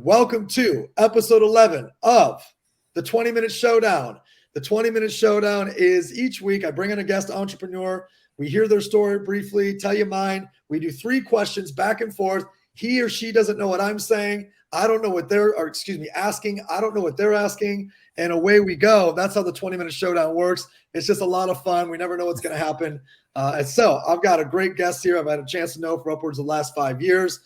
Welcome to episode 11 of the 20-Minute Showdown. The 20-Minute Showdown is each week I bring in a guest entrepreneur. We hear their story briefly, tell you mine. We do 3 questions back and forth. He or she doesn't know what I'm saying. I don't know what they're, asking. I don't know what they're asking. And away we go. That's how the 20-Minute Showdown works. It's just a lot of fun. We never know what's going to happen. And so I've got a great guest here I've had a chance to know for upwards of the last 5 years.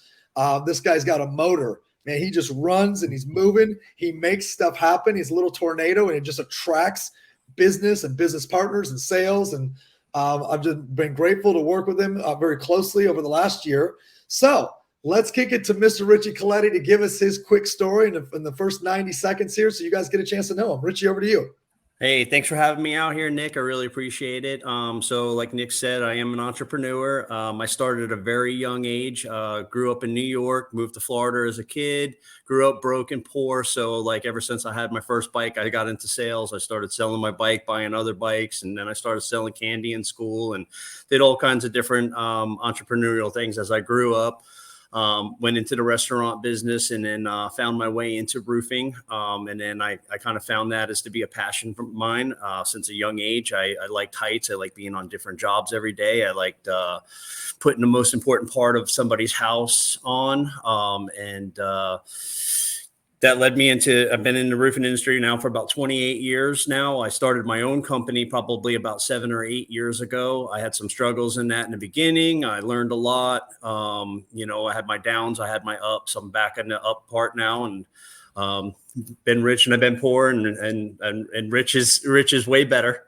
This guy's got a motor. Man, he just runs and he's moving. He makes stuff happen. He's a little tornado, and it just attracts business and business partners and sales. And I've just been grateful to work with him very closely over the last year. So let's kick it to Mr. Richie Coletti to give us his quick story in the first 90 seconds here, so you guys get a chance to know him. Richie, over to you. Hey, thanks for having me out here, Nick. I really appreciate it. So like Nick said, I am an entrepreneur. I started at a very young age, grew up in New York, moved to Florida as a kid, grew up broke and poor. So like ever since I had my first bike, I got into sales. I started selling my bike, buying other bikes, and then I started selling candy in school and did all kinds of different entrepreneurial things as I grew up. Went into the restaurant business and then found my way into roofing. And then I kind of found that as to be a passion of mine since a young age. I liked heights. I liked being on different jobs every day. I liked putting the most important part of somebody's house on. That led me into, I've been in the roofing industry now for about 28 years now. I started my own company probably about 7 or 8 years ago. I had some struggles in that in the beginning. I learned a lot. I had my downs, I had my ups. I'm back in the up part now, and been rich and I've been poor, and rich is way better.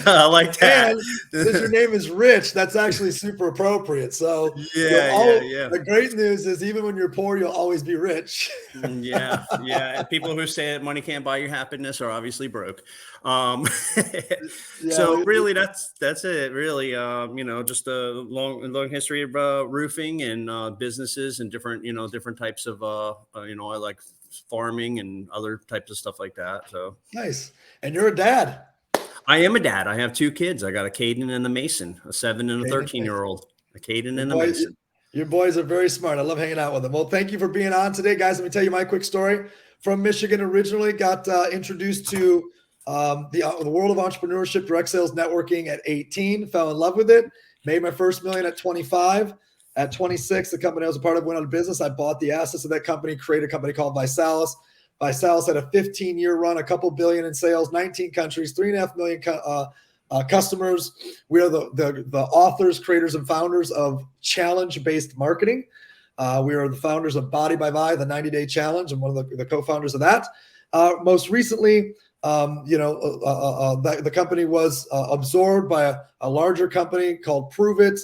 I like that. And since your name is Rich, that's actually super appropriate. So yeah. The great news is even when you're poor, you'll always be rich. Yeah. And people who say that money can't buy you happiness are obviously broke. So really that's it really. Just a long history of roofing and businesses and different types of I like farming and other types of stuff like that. So nice. And you're a dad. I am a dad. I have 2 kids. I got a Caden and a Mason, a 7 and a 13-year-old. A Caden and a Mason. Your boys are very smart. I love hanging out with them. Well, thank you for being on today, guys. Let me tell you my quick story. From Michigan originally, got introduced to the world of entrepreneurship, direct sales networking at 18, fell in love with it, made my first million at 25. At 26, the company I was a part of went out of business. I bought the assets of that company, created a company called Visalis. Visalis had a 15-year run, a couple billion in sales, 19 countries, 3.5 million customers. We are the authors, creators, and founders of challenge-based marketing. We are the founders of Body by Vi, the 90-day challenge, and one of the co-founders of that. Most recently, the company was absorbed by a larger company called Prove It.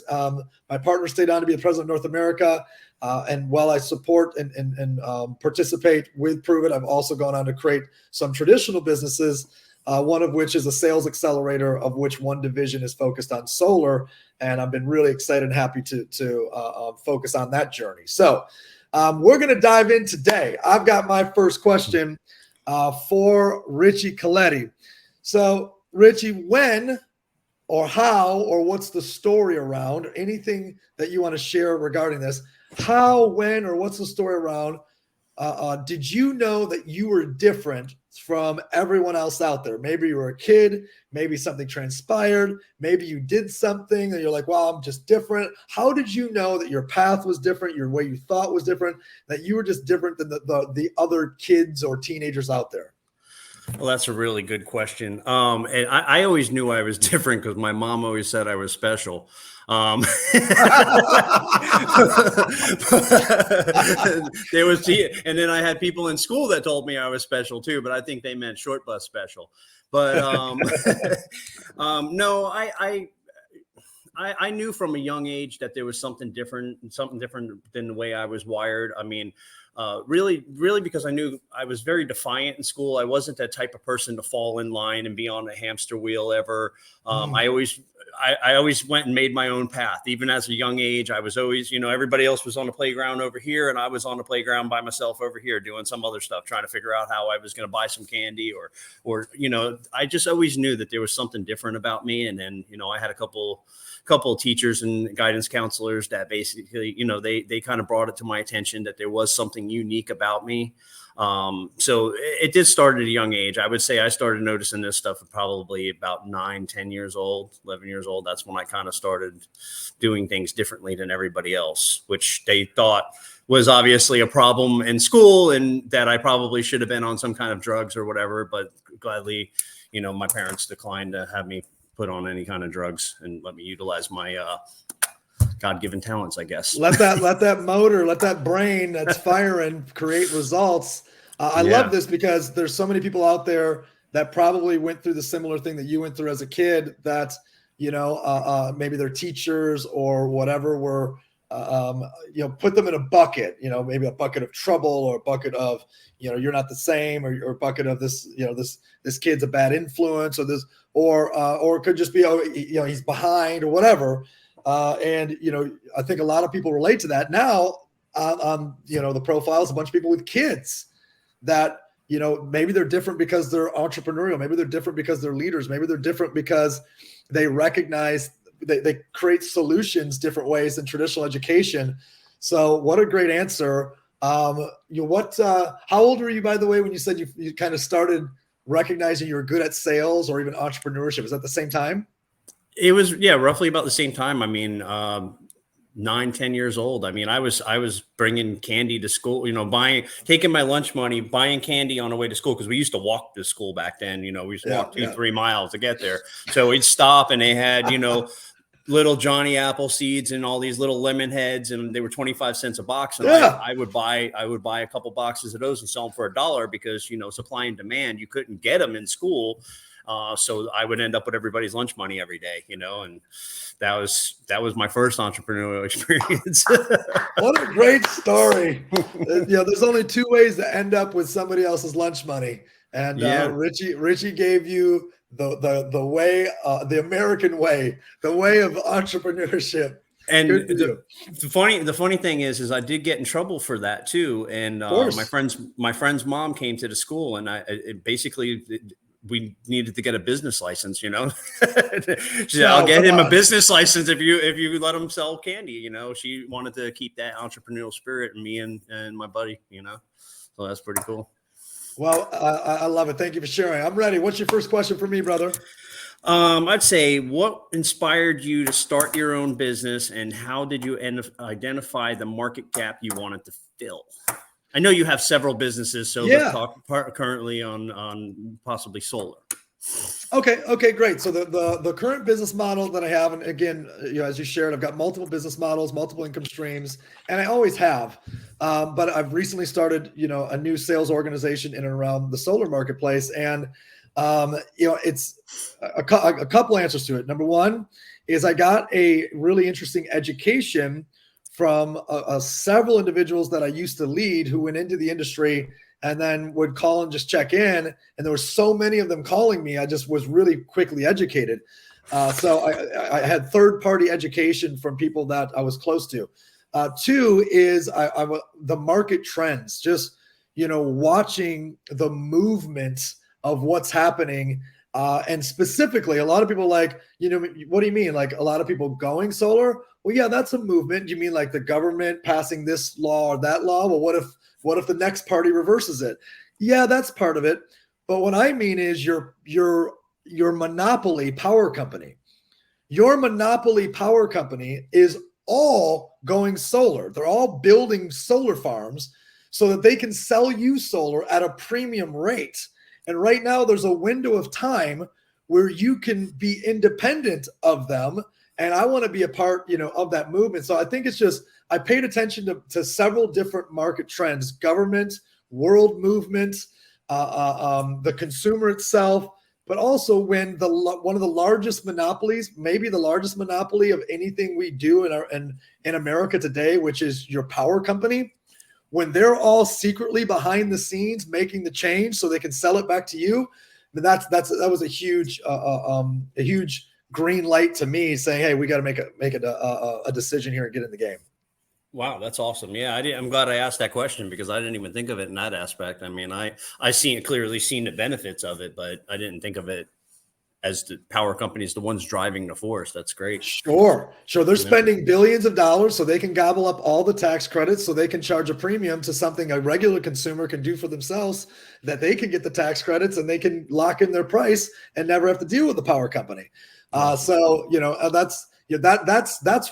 My partner stayed on to be the president of North America. And while I support and participate with Prove It, I've also gone on to create some traditional businesses, one of which is a sales accelerator, of which one division is focused on solar. And I've been really excited and happy to focus on that journey. So we're going to dive in today. I've got my first question for Richie Coletti. So Richie, when or how or what's the story around anything that you want to share regarding this? How, when, or what's the story around? Did you know that you were different from everyone else out there? Maybe you were a kid, maybe something transpired, maybe you did something and you're like, well, I'm just different. How did you know that your path was different, your way you thought was different, that you were just different than the other kids or teenagers out there? Well, that's a really good question. And I always knew I was different because my mom always said I was special. There was, and then I had people in school that told me I was special too, but I think they meant short bus special. But no, I knew from a young age that there was something different than the way I was wired. I mean, really because I knew I was very defiant in school. I wasn't that type of person to fall in line and be on a hamster wheel ever. I always went and made my own path. Even as a young age, I was always, everybody else was on the playground over here and I was on the playground by myself over here doing some other stuff, trying to figure out how I was going to buy some candy or I just always knew that there was something different about me. And then, I had a couple couple of teachers and guidance counselors that basically, they kind of brought it to my attention that there was something unique about me. So it did start at a young age. I would say I started noticing this stuff at probably about 9, 10 years old, 11 years old. That's when I kind of started doing things differently than everybody else, which they thought was obviously a problem in school and that I probably should have been on some kind of drugs or whatever. But gladly, my parents declined to have me put on any kind of drugs and let me utilize my God-given talents, I guess. Let that motor, let that brain that's firing create results. I love this because there's so many people out there that probably went through the similar thing that you went through as a kid, that, maybe their teachers or whatever were, put them in a bucket, maybe a bucket of trouble or a bucket of, you're not the same, or a bucket of this, this kid's a bad influence, or this, or it could just be, he's behind or whatever. And, I think a lot of people relate to that now. The profiles, a bunch of people with kids that, maybe they're different because they're entrepreneurial. Maybe they're different because they're leaders. Maybe they're different because they recognize they create solutions different ways than traditional education. So what a great answer. How old were you, by the way, when you said you kind of started recognizing you were good at sales or even entrepreneurship? Was that the same time? It was, roughly about the same time. I mean, 9, 10 years old. I mean, I was bringing candy to school, taking my lunch money, buying candy on the way to school. Cause we used to walk to school back then, we used to walk 2-3 miles to get there. So we'd stop and they had, little Johnny Apple seeds and all these little lemon heads, and they were 25 cents a box. And I would buy a couple boxes of those and sell them for $1 because, supply and demand, you couldn't get them in school. So I would end up with everybody's lunch money every day, and that was my first entrepreneurial experience. What a great story. There's only 2 ways to end up with somebody else's lunch money. And Richie gave you the way, the American way, the way of entrepreneurship. And the funny thing is I did get in trouble for that too. And my friend's mom came to the school, and we needed to get a business license, She said, I'll get him a business license if you let him sell candy. She wanted to keep that entrepreneurial spirit in me and my buddy, so that's pretty cool. Well, I love it. Thank you for sharing. I'm ready. What's your first question for me, brother? I'd say, what inspired you to start your own business, and how did you identify the market gap you wanted to fill? I know you have several businesses, so let's talk currently on possibly solar. Okay, great. So the current business model that I have, and again, as you shared, I've got multiple business models, multiple income streams, and I always have. But I've recently started, a new sales organization in and around the solar marketplace, and it's a couple answers to it. Number one is I got a really interesting education from several individuals that I used to lead who went into the industry and then would call and just check in. And there were so many of them calling me, I just was really quickly educated. So I had third-party education from people that I was close to. 2 is the market trends, just, watching the movement of what's happening. And specifically, a lot of people what do you mean? Like a lot of people going solar? Well, yeah, that's a movement. You mean like the government passing this law or that law? Well, what if the next party reverses it? Yeah, that's part of it. But what I mean is your monopoly power company. Your monopoly power company is all going solar. They're all building solar farms so that they can sell you solar at a premium rate. And right now there's a window of time where you can be independent of them. And I want to be a part, of that movement. So I think it's just, I paid attention to several different market trends: government, world movement, the consumer itself, but also when one of the largest monopolies, maybe the largest monopoly of anything we do in America today, which is your power company, when they're all secretly behind the scenes making the change so they can sell it back to you, that was a huge green light to me, saying, hey, we got to make a decision here and get in the game. Wow, that's awesome. Yeah, I'm glad I asked that question because I didn't even think of it in that aspect. I mean, I clearly seen the benefits of it, but I didn't think of it as the power companies, the ones driving the force. That's great. Sure. They're spending billions of dollars so they can gobble up all the tax credits so they can charge a premium to something a regular consumer can do for themselves, that they can get the tax credits and they can lock in their price and never have to deal with the power company. That's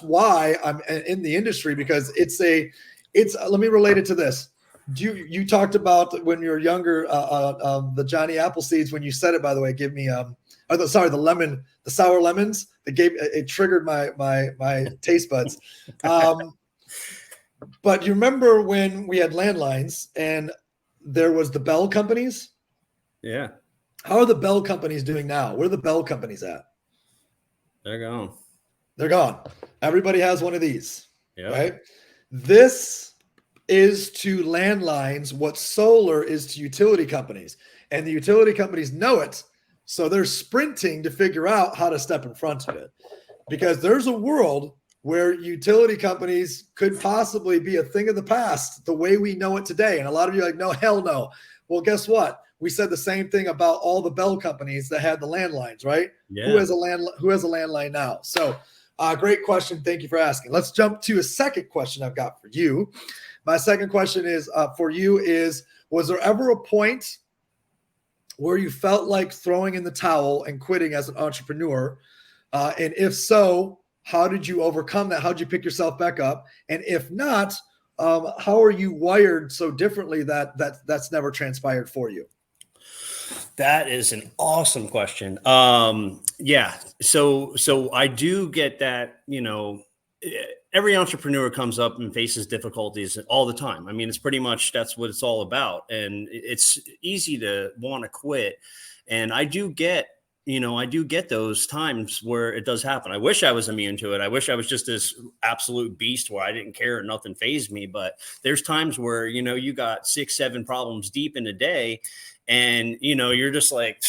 why I'm in the industry, because let me relate it to this. You talked about when you were younger, the Johnny Appleseeds, when you said it, by the way, give me, the sour lemons that it triggered my taste buds. But you remember when we had landlines and there was the Bell companies? Yeah. How are the Bell companies doing now? Where are the Bell companies at? They're gone. They're gone. Everybody has one of these, right? This is to landlines what solar is to utility companies, and the utility companies know it. So they're sprinting to figure out how to step in front of it, because there's a world where utility companies could possibly be a thing of the past, the way we know it today. And a lot of you are like, no, hell no. Well, guess what? We said the same thing about all the Bell companies that had the landlines, right? Yeah. Who has a landline now? So great question. Thank you for asking. Let's jump to a second question I've got for you. My second question is for you is, was there ever a point where you felt like throwing in the towel and quitting as an entrepreneur? And if so, how did you overcome that? How did you pick yourself back up? And if not, how are you wired so differently that's never transpired for you? That is an awesome question. Yeah. So I do get that, every entrepreneur comes up and faces difficulties all the time. I mean, it's pretty much, that's what it's all about. And it's easy to want to quit. And I do get those times where it does happen. I wish I was immune to it. I wish I was just this absolute beast where I didn't care and nothing fazed me. But there's times where, you got 6-7 problems deep in a day, and, you're just like,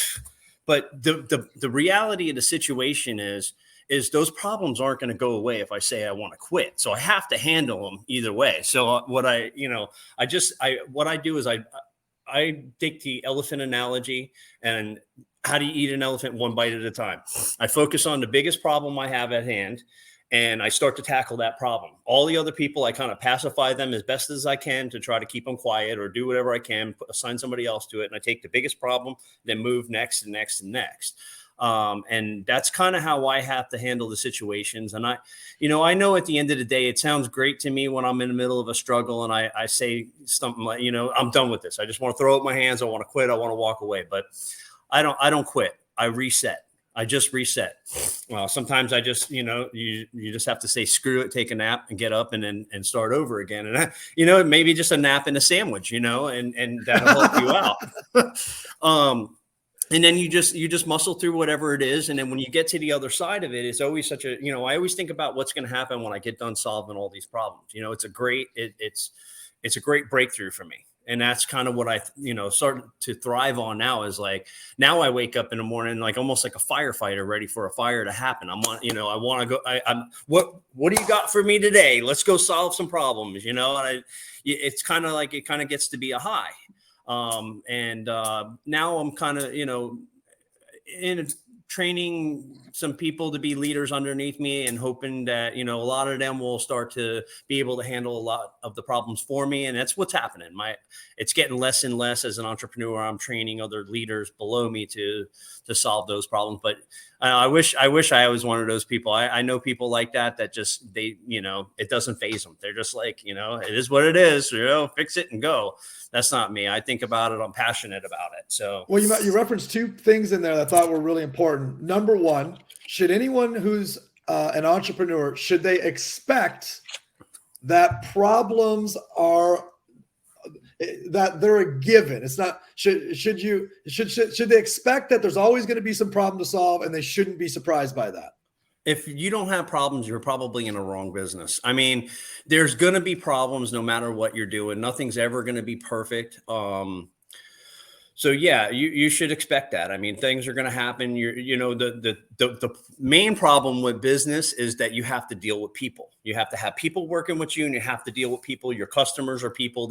but the reality of the situation is those problems aren't going to go away if I say I want to quit. So I have to handle them either way. So what I do is I take the elephant analogy, and how do you eat an elephant one bite at a time? I focus on the biggest problem I have at hand, and I start to tackle that problem. All the other people, I kind of pacify them as best as I can to try to keep them quiet, or do whatever I can, assign somebody else to it. And I take the biggest problem, then move next and next and next. And that's kind of how I have to handle the situations. And I know at the end of the day, it sounds great to me when I'm in the middle of a struggle and I say something like, I'm done with this. I just want to throw up my hands. I want to quit. I want to walk away, but I don't quit. I reset. I just reset. Well, sometimes I just, you just have to say, screw it, take a nap and get up and start over again. And maybe just a nap and a sandwich, and that'll help you out. And then you just muscle through whatever it is. And then when you get to the other side of it, it's always such a, I always think about what's going to happen when I get done solving all these problems. It's a great breakthrough for me. And that's kind of what I, started to thrive on now, is like, now I wake up in the morning, like almost like a firefighter ready for a fire to happen. I want to go, what do you got for me today? Let's go solve some problems, and it's kind of like, it kind of gets to be a high. Now I'm kind of, in training some people to be leaders underneath me, and hoping that, a lot of them will start to be able to handle a lot of the problems for me. And that's what's happening. It's getting less and less as an entrepreneur. I'm training other leaders below me to solve those problems. But I wish I was one of those people. I know people like that just, it doesn't faze them. They're just like, it is what it is, fix it and go. That's not me. I think about it. I'm passionate about it. So, well, you referenced two things in there that I thought were really important. Number one, should anyone who's an entrepreneur, should they expect that problems are, that they're a given? It's not, should they expect that there's always going to be some problem to solve, and they shouldn't be surprised by that? If you don't have problems, you're probably in a wrong business. I mean, there's going to be problems no matter what you're doing. Nothing's ever going to be perfect. So yeah, you should expect that. I mean, things are going to happen. The main problem with business is that you have to deal with people. You have to have people working with you, and you have to deal with people. Your customers are people.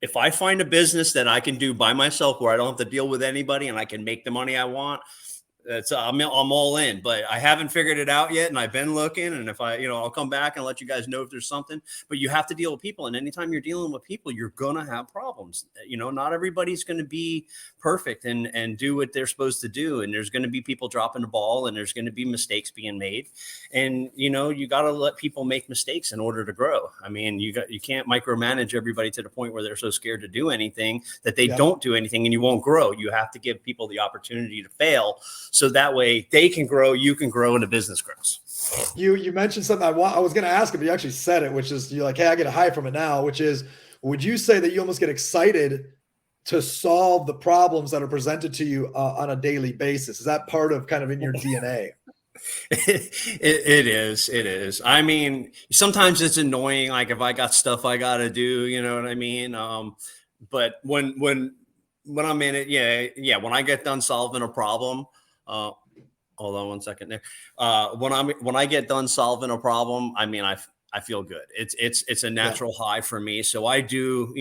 if I find a business that I can do by myself where I don't have to deal with anybody and I can make the money I want, I'm all in, but I haven't figured it out yet. And I've been looking, and if I'll come back and let you guys know if there's something, but you have to deal with people. And anytime you're dealing with people, you're going to have problems. Not everybody's going to be perfect and do what they're supposed to do. And there's going to be people dropping the ball, and there's going to be mistakes being made. And, you got to let people make mistakes in order to grow. I mean, you can't micromanage everybody to the point where they're so scared to do anything that they don't do anything, and you won't grow. You have to give people the opportunity to fail, so that way they can grow, you can grow, and the business grows. You mentioned something I was going to ask him, but you actually said it, which is you're like, hey, I get a high from it now, which is, would you say that you almost get excited to solve the problems that are presented to you on a daily basis? Is that part of kind of in your DNA? It is. I mean, sometimes it's annoying. Like if I got stuff I got to do, you know what I mean? But when I'm in it, yeah. When I get done solving a problem, hold on one second there. When I get done solving a problem, I mean, I feel good. It's a natural high for me. So I do,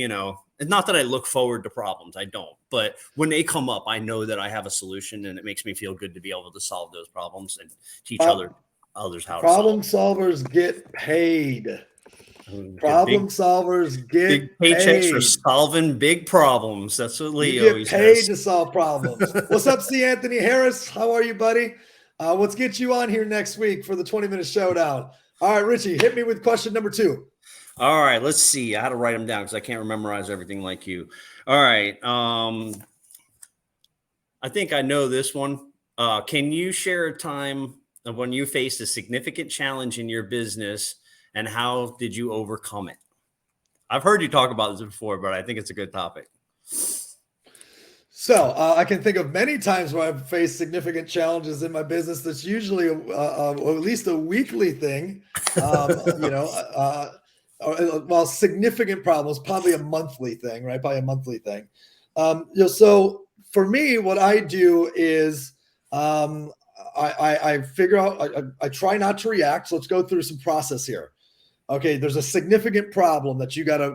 it's not that I look forward to problems. I don't. But when they come up, I know that I have a solution, and it makes me feel good to be able to solve those problems and teach others how problem to solve. solvers get paid. Problem solvers get big paychecks paid for solving big problems. That's what Leo you get paid says. to solve problems. What's up, C. Anthony Harris? How are you, buddy? Let's get you on here next week for the 20-minute showdown. All right, Richie, hit me with question number 2. All right, let's see. I had to write them down because I can't memorize everything like you. All right. I think I know this one. Can you share a time of when you faced a significant challenge in your business, and how did you overcome it? I've heard you talk about this before, but I think it's a good topic. So I can think of many times where I've faced significant challenges in my business. That's usually at least a weekly thing, well, significant problems, probably a monthly thing, right? Probably a monthly thing. So for me, what I do is I figure out, I try not to react. So let's go through some process here. Okay, there's a significant problem that you gotta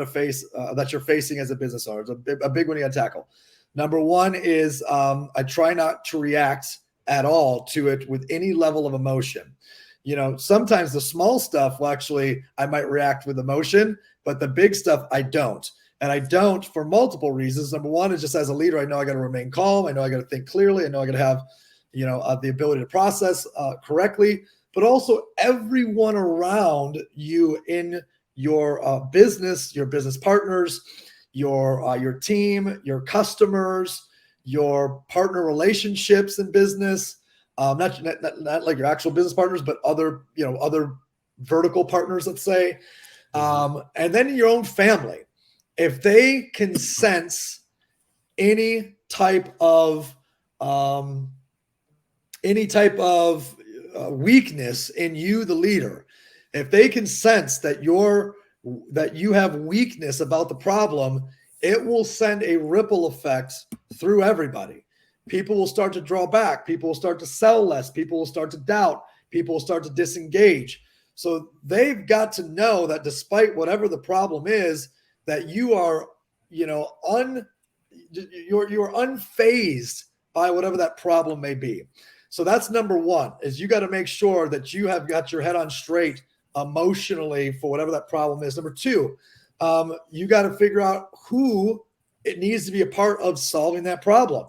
face, that you're facing as a business owner. It's a big one you gotta tackle. Number one is I try not to react at all to it with any level of emotion. Sometimes the small stuff I might react with emotion, but the big stuff I don't. And I don't for multiple reasons. Number one is just as a leader, I know I got to remain calm. I know I got to think clearly. I know I got to have, the ability to process correctly. But also everyone around you in your business, your business partners, your team, your customers, your partner relationships in business, not like your actual business partners, but other vertical partners, let's say, and then your own family. If they can sense any type of weakness in you, the leader, if they can sense that you have weakness about the problem, it will send a ripple effect through everybody. People will start to draw back. People will start to sell less. People will start to doubt. People will start to disengage. So they've got to know that despite whatever the problem is, that you are, you're unfazed by whatever that problem may be. So that's number one, is you got to make sure that you have got your head on straight emotionally for whatever that problem is. Number two, you got to figure out who it needs to be a part of solving that problem.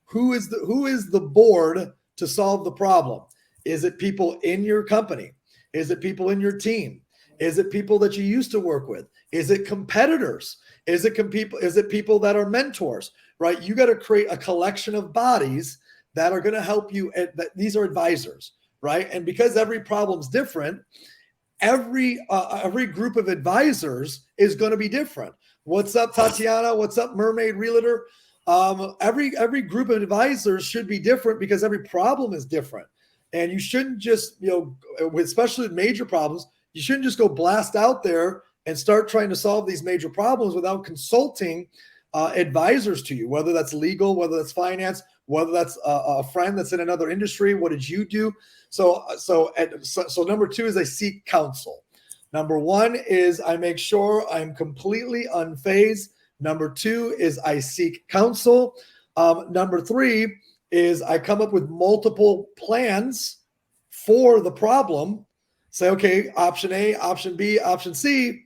Who is the board to solve the problem? Is it people in your company? Is it people in your team? Is it people that you used to work with? Is it competitors? Is it people that are mentors? Right? You got to create a collection of bodies that are going to help you. These are advisors, right? And because every problem's different, every group of advisors is going to be different. What's up, Tatiana? What's up, Mermaid Realtor? Every group of advisors should be different because every problem is different. And you shouldn't just, especially with major problems, you shouldn't just go blast out there and start trying to solve these major problems without consulting advisors to you, whether that's legal, whether that's finance, whether that's a friend that's in another industry. What did you do? So number two is I seek counsel. Number one is I make sure I'm completely unfazed Number 2 is I seek counsel. Number 3 is I come up with multiple plans for the problem. Say, okay, option A, option B, option C.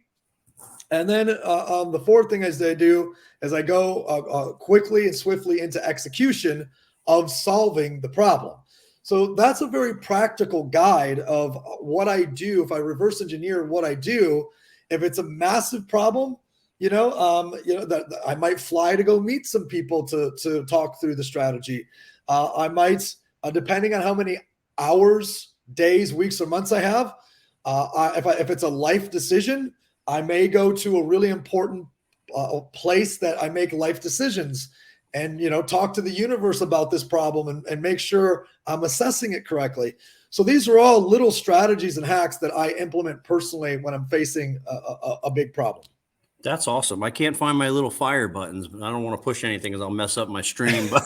And then the 4th thing is I do is I go quickly and swiftly into execution of solving the problem. So that's a very practical guide of what I do. If I reverse engineer what I do, if it's a massive problem, that I might fly to go meet some people to talk through the strategy. I might, depending on how many hours, days, weeks, or months I have, if it's a life decision, I may go to a really important place that I make life decisions and, talk to the universe about this problem and make sure I'm assessing it correctly. So these are all little strategies and hacks that I implement personally when I'm facing a big problem. That's awesome. I can't find my little fire buttons, but I don't want to push anything because I'll mess up my stream. But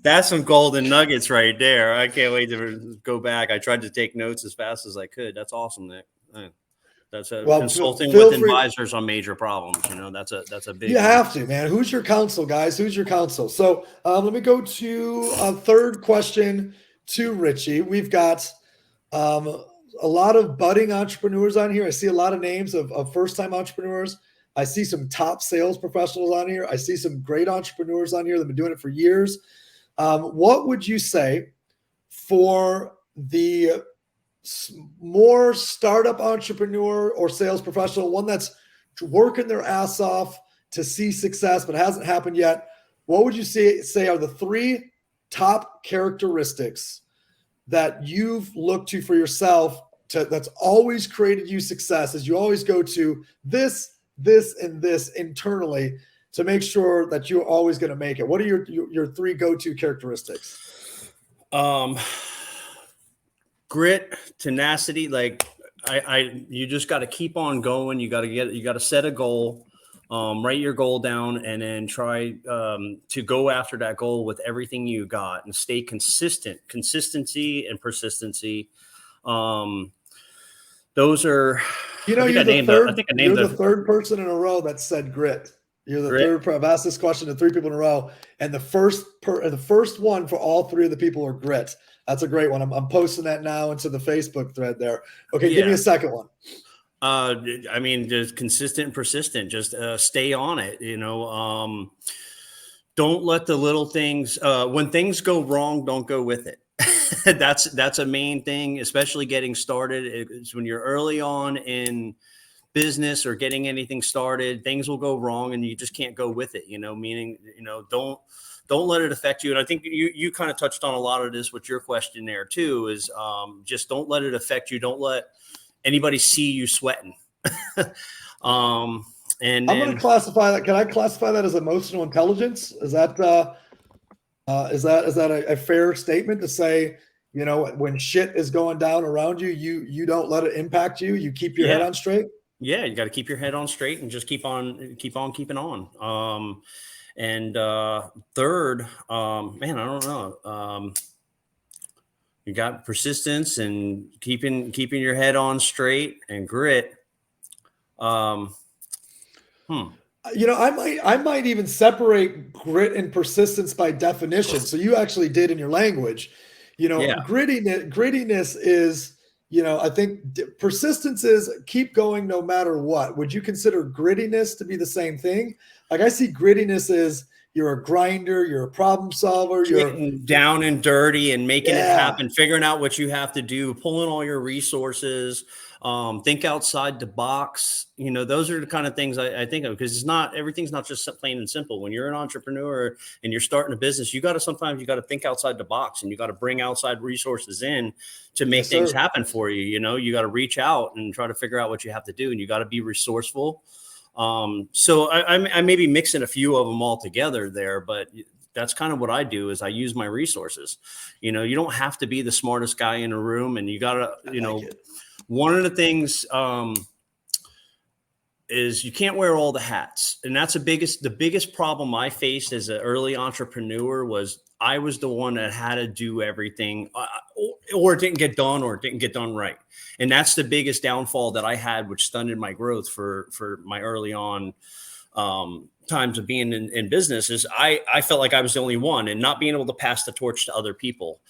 that's some golden nuggets right there. I can't wait to go back. I tried to take notes as fast as I could. That's awesome, Nick. That's consulting with advisors on major problems. That's a big. You have to, man. Who's your counsel, guys? Who's your counsel? So let me go to a third question to Richie. We've got a lot of budding entrepreneurs on here. I see a lot of names of first-time entrepreneurs. I see some top sales professionals on here. I see some great entrepreneurs on here that have been doing it for years. What would you say for the more startup entrepreneur or sales professional, one that's working their ass off to see success but hasn't happened yet? What would you say are the 3 top characteristics that you've looked to for yourself that's always created you success, as you always go to this, and this internally to make sure that you're always going to make it? What are your 3 go-to characteristics? Grit, tenacity. Like you just got to keep on going. You got to set a goal, write your goal down, and then try to go after that goal with everything you got and stay consistent. Consistency and persistency. Those are, you're the third person in a row that said grit. You're the third. I've asked this question to 3 people in a row, and the first one for all 3 of the people are grit. That's a great one. I'm posting that now into the Facebook thread there. Okay, Give me a second one. Just consistent and persistent. Just stay on it. Don't let the little things. When things go wrong, don't go with it. That's a main thing, especially getting started. It's when you're early on in business or getting anything started, things will go wrong and you just can't go with it, meaning, don't let it affect you. And I think you kind of touched on a lot of this with your question there too, is just don't let it affect you. Don't let anybody see you sweating. And I'm going to classify that. Can I classify that as emotional intelligence? Is that a fair statement to say, when shit is going down around you, you don't let it impact you. You keep your head on straight. Yeah. You got to keep your head on straight and just keep on keeping on. And third, I don't know. You got persistence and keeping your head on straight and grit. I might even separate grit and persistence by definition. So you actually did in your language. Grittiness is, I think persistence is keep going no matter what. Would you consider grittiness to be the same thing? Like I see grittiness as you're a grinder, you're a problem solver, you're getting down and dirty and making it happen, figuring out what you have to do, pulling all your resources, think outside the box. Those are the kind of things I think of, because everything's not just plain and simple. When you're an entrepreneur and you're starting a business, sometimes you got to think outside the box and you got to bring outside resources in to make things happen for you. You got to reach out and try to figure out what you have to do, and you got to be resourceful. So I may be mixing a few of them all together there, but that's kind of what I do is I use my resources. You don't have to be the smartest guy in a room, and you gotta, one of the things, is you can't wear all the hats. And that's the biggest problem I faced as an early entrepreneur was I was the one that had to do everything, or it didn't get done, or it didn't get done right. And that's the biggest downfall that I had, which stunted my growth for my early on times of being in business. Is I felt like I was the only one, and not being able to pass the torch to other people.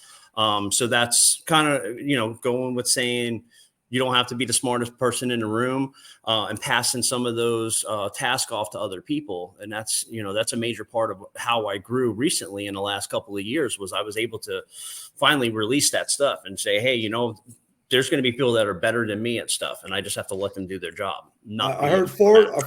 So that's kind of, going with saying, you don't have to be the smartest person in the room, and passing some of those tasks off to other people. And that's a major part of how I grew recently in the last couple of years, was I was able to finally release that stuff and say, hey, there's going to be people that are better than me at stuff, and I just have to let them do their job. I've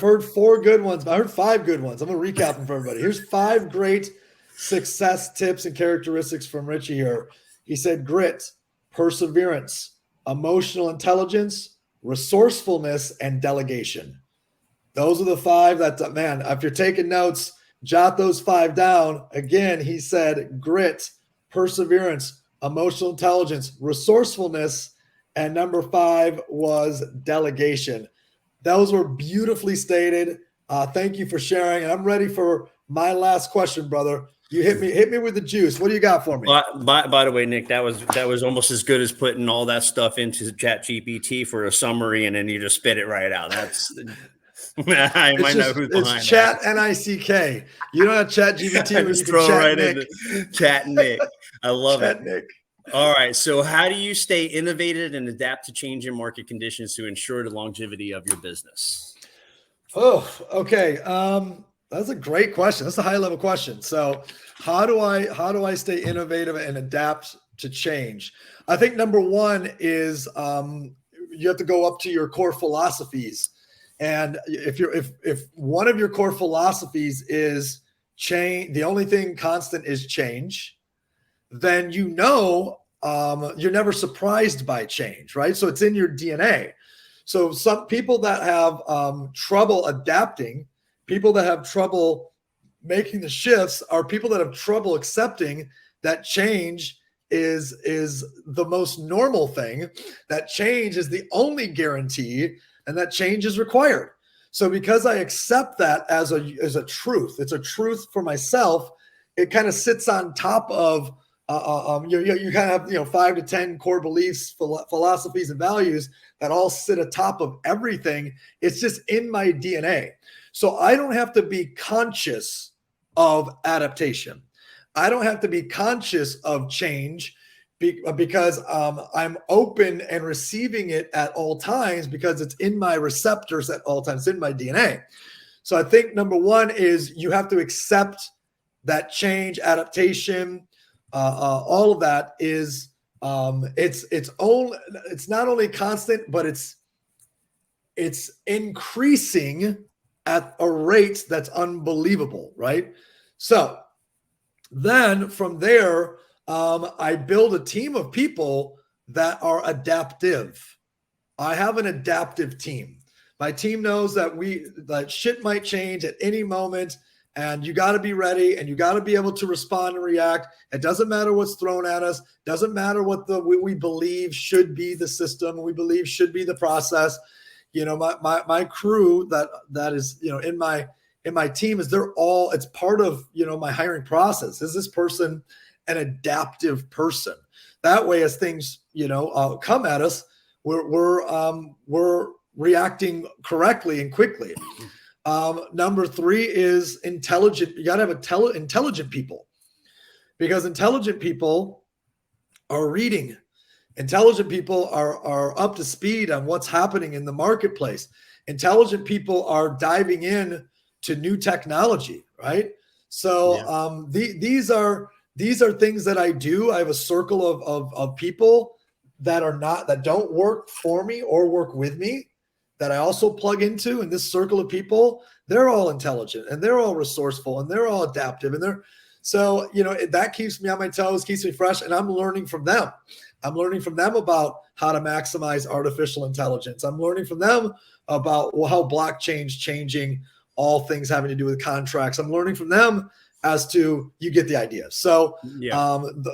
heard four good ones. I heard 5 good ones. I'm going to recap them for everybody. Here's 5 great success tips and characteristics from Richie here. He said grit, perseverance, emotional intelligence, resourcefulness, and delegation. Those are the 5 that, man, if you're taking notes, jot those 5 down. Again, he said grit, perseverance, emotional intelligence, resourcefulness, and number 5 was delegation. Those were beautifully stated. Thank you for sharing. And I'm ready for my last question, brother. You hit me with the juice. What do you got for me? By the way, Nick, that was almost as good as putting all that stuff into ChatGPT for a summary, and then you just spit it right out. That's I might know who's behind it's Chat NICK. You don't have ChatGPT, but you can chat right Nick. Into Chat Nick. I love Chat it. Nick. All right. So how do you stay innovative and adapt to changing market conditions to ensure the longevity of your business? Oh, okay. That's a great question. That's a high level question. So how do I stay innovative and adapt to change? I think number 1 is you have to go up to your core philosophies. And if one of your core philosophies is change, the only thing constant is change, then you're never surprised by change, right? So it's in your DNA. So some people that have trouble adapting, people that have trouble making the shifts, are people that have trouble accepting that change is the most normal thing, that change is the only guarantee, and that change is required. So because I accept that as a truth, it's a truth for myself, it kind of sits on top of you kind of have 5 to 10 core beliefs, philosophies, and values that all sit atop of everything. It's just in my DNA. So I don't have to be conscious of adaptation. I don't have to be conscious of change because I'm open and receiving it at all times, because it's in my receptors at all times, it's in my DNA. So I think number 1 is you have to accept that change, adaptation, all of that is it's not only constant, but it's increasing at a rate that's unbelievable, right? So then from there, I build a team of people that are adaptive. I have an adaptive team. My team knows that shit might change at any moment, and you got to be ready, and you got to be able to respond and react. It doesn't matter what's thrown at us. Doesn't matter what we believe should be the system, we believe should be the process. My crew that is in my team is it's part of my hiring process. Is this person an adaptive person? That way, as things come at us, we're reacting correctly and quickly. Number 3 is intelligent. You got to have intelligent people, because intelligent people are reading. Intelligent people are up to speed on what's happening in the marketplace. Intelligent people are diving in to new technology, right? So these are things that I do. I have a circle of people that don't work for me or work with me, that I also plug into. And this circle of people, they're all intelligent, and they're all resourceful, and they're all adaptive, and that keeps me on my toes, keeps me fresh, and I'm learning from them. I'm learning from them about how to maximize artificial intelligence. I'm learning from them about how blockchain's changing all things having to do with contracts. I'm learning from them as to, you get the idea. So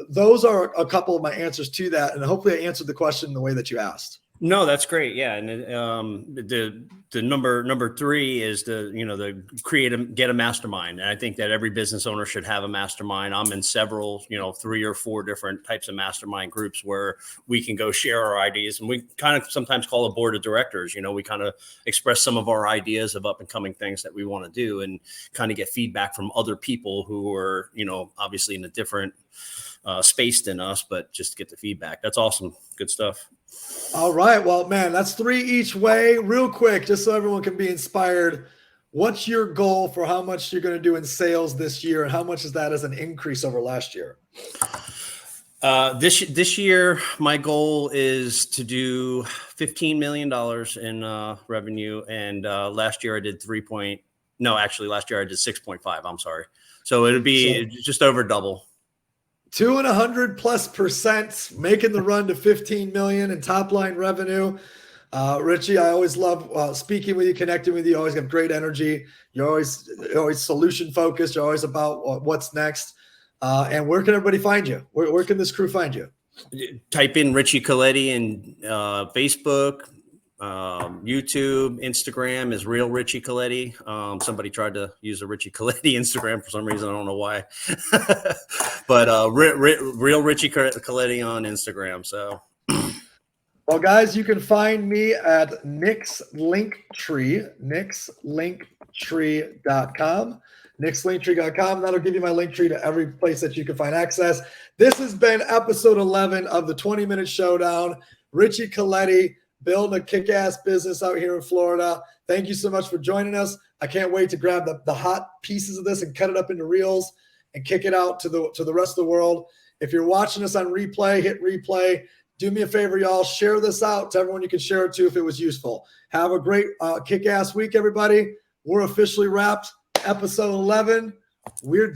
those are a couple of my answers to that, and hopefully I answered the question the way that you asked. No, that's great. Yeah, and the number three is the get a mastermind, and I think that every business owner should have a mastermind. I'm in several 3 or 4 different types of mastermind groups where we can go share our ideas, and we kind of sometimes call a board of directors. We kind of express some of our ideas of up and coming things that we want to do, and kind of get feedback from other people who are obviously in a different space than us, but just get the feedback. That's awesome. Good stuff. All right. Well, man, that's 3 each way. Real quick, just so everyone can be inspired. What's your goal for how much you're going to do in sales this year, and how much is that as an increase over last year? This year, my goal is to do $15 million in revenue, and last year I did last year I did 6.5. I'm sorry. So it'd be just over double. 200+%, making the run to 15 million in top line revenue. Richie, I always love speaking with you, connecting with you. You always have great energy. You're always solution focused. You're always about what's next. And where can everybody find you? Where can this crew find you? Type in Richie Coletti in Facebook, YouTube, Instagram is Real Richie Coletti. Somebody tried to use a Richie Coletti Instagram for some reason. I don't know why, but Real Richie Coletti on Instagram. So, well, guys, you can find me at Nick's Linktree, nickslinktree.com. nickslinktree.com. That'll give you my link tree to every place that you can find access. This has been episode 11 of the 20-Minute Showdown. Richie Coletti, building a kick-ass business out here in Florida. Thank you so much for joining us. I can't wait to grab the hot pieces of this and cut it up into reels and kick it out to the rest of the world. If you're watching us on replay, hit replay. Do me a favor, y'all. Share this out to everyone you can share it to if it was useful. Have a great kick-ass week, everybody. We're officially wrapped. Episode 11. We're done.